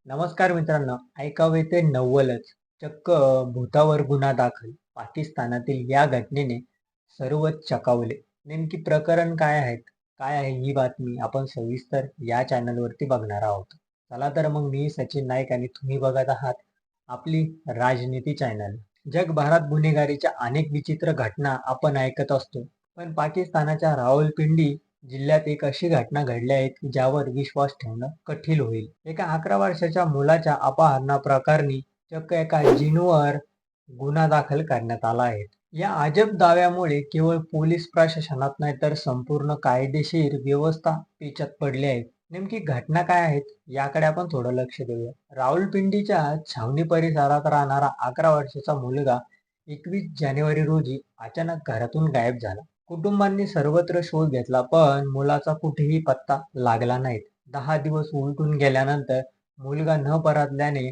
नमस्कार मित्रांनो, ऐकावे ते नव्वलच. चक्क भूतावर गुन्हा दाखल. पाकिस्तानातील या घटनेने सर्वच चकावले. नेमकी प्रकरण काय आहेत? काय आहे ही बातमी? आपण सविस्तर या चॅनलवरती बघणार आहोत. चला तर मग मी सचिन नाईक आणि तुम्ही बघत आहात आपली राजनीती चॅनल. जगभरात गुन्हेगारीच्या अनेक विचित्र घटना आपण ऐकत असतो. पण पाकिस्तानाच्या रावलपिंडी जिल्ह्यात एक अशी घटना घडली आहे की ज्यावर विश्वास ठेवणं कठीण होईल. एका 11 वर्षाच्या मुलाच्या अपहरणाप्रकरणी चक्क एका जिनवर गुन्हा दाखल करण्यात आला आहे. या अजब दाव्यामुळे केवळ पोलीस प्रशासनात नाही तर संपूर्ण कायदेशीर व्यवस्था पेचात पडली आहे. नेमकी घटना काय आहेत याकडे आपण थोडं लक्ष देऊया. रावलपिंडीच्या छावणी परिसरात राहणारा 11 वर्षाचा मुलगा 21 जानेवारी रोजी अचानक घरातून गायब झाला. कुटुंबांनी सर्वत्र शोध घेतला पण मुलाचा कुठेही पत्ता लागला नाही. 10 दिवस उलटून गेल्यानंतर मुलगा न परतल्याने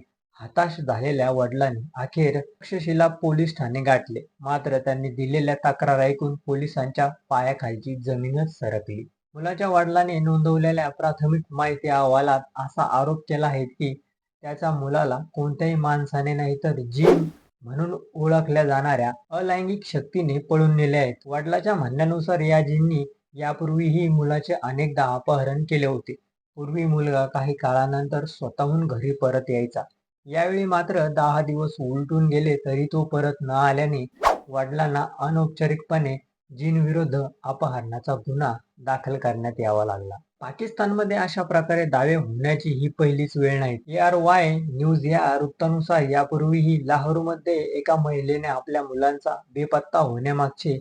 हताश झालेल्या वडिलांनी अखेर तक्षशिला पोलीस ठाणे गाठले. मात्र त्यांनी दिलेल्या तक्रार ऐकून पोलिसांच्या पायाखालची जमीनच सरकली. मुलाच्या वडिलांनी नोंदवलेल्या प्राथमिक माहिती अहवालात असा आरोप केला आहे की त्याच्या मुलाला कोणत्याही माणसाने नाही तर जीन म्हणून ओळखल्या जाणाऱ्या अलैंगिक शक्तीने पळून नेले आहेत. वडिलांच्या म्हणण्यानुसार या जीननी यापूर्वीही मुलाचे अनेकदा अपहरण केले होते. पूर्वी मुलगा काही काळानंतर स्वतःहून घरी परत यायचा. यावेळी मात्र 10 दिवस उलटून गेले तरी तो परत न आल्याने वडिलांना अनौपचारिकपणे जीनविरुद्ध अपहरणाचा गुन्हा दाखल करण्यात यावा लागला. पाकिस्तानमध्ये अशा प्रकारे दावे होण्याची ही पहिलीच वेळ नाही. ARY न्यूज या वृत्तानुसार यापूर्वीही लाहोरमध्ये एका महिलेने आपल्या मुलांचा बेपत्ता होण्यामागचे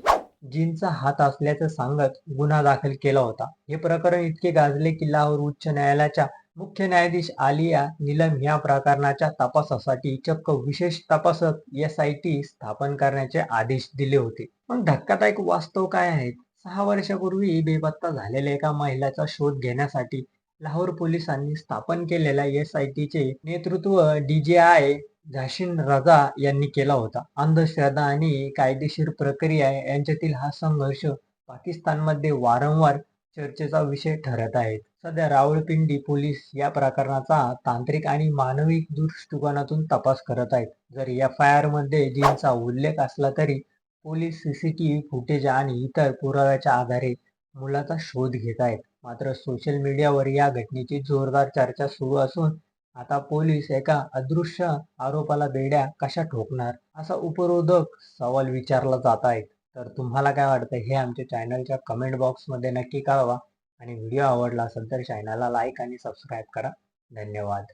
जीनचा हात असल्याचं सांगत गुन्हा दाखल केला होता. हे प्रकरण इतके गाजले की लाहोर उच्च न्यायालयाच्या मुख्य न्यायाधीश आलिया नीलम या प्रकरणाच्या तपासासाठी चक्क विशेष तपासक SIT स्थापन करण्याचे आदेश दिले होते. पण धक्कादायक वास्तव काय आहे? 6 वर्षापूर्वी बेपत्ता झालेल्या एका महिलेचा शोध घेण्यासाठी लाहोर पोलिसांनी स्थापन केलेल्या SITचे नेतृत्व DJI झाशीन रजा यांनी केला होता. अंधश्रद्धा आणि कायदेशीर प्रक्रिया यांच्यातील हा संघर्ष पाकिस्तानमध्ये वारंवार चर्चेचा विषय ठरत आहे. सध्या रावळपिंडी पोलीस या प्रकरणाचा तांत्रिक आणि मानवी दृष्टिकोनातून तपास करत आहेत. जर FIR मध्ये जीनचा उल्लेख असला तरी पोलीस CCTV फुटेज आणि इतर पुराव्याच्या आधारे मुलाचा शोध घेत आहेत. मात्र सोशल मीडियावर या घटनेची जोरदार चर्चा सुरू असून आता पोलीस एका अदृश्य आरोपाला बेड्या कशा ठोकणार असा उपरोधक सवाल विचारला जात आहे. तर तुम्हाला काय वाटतं हे आमच्या चॅनलच्या कमेंट बॉक्समध्ये नक्की कळवा आणि व्हिडिओ आवडला असेल तर चॅनलला लाईक आणि सबस्क्राईब करा. धन्यवाद.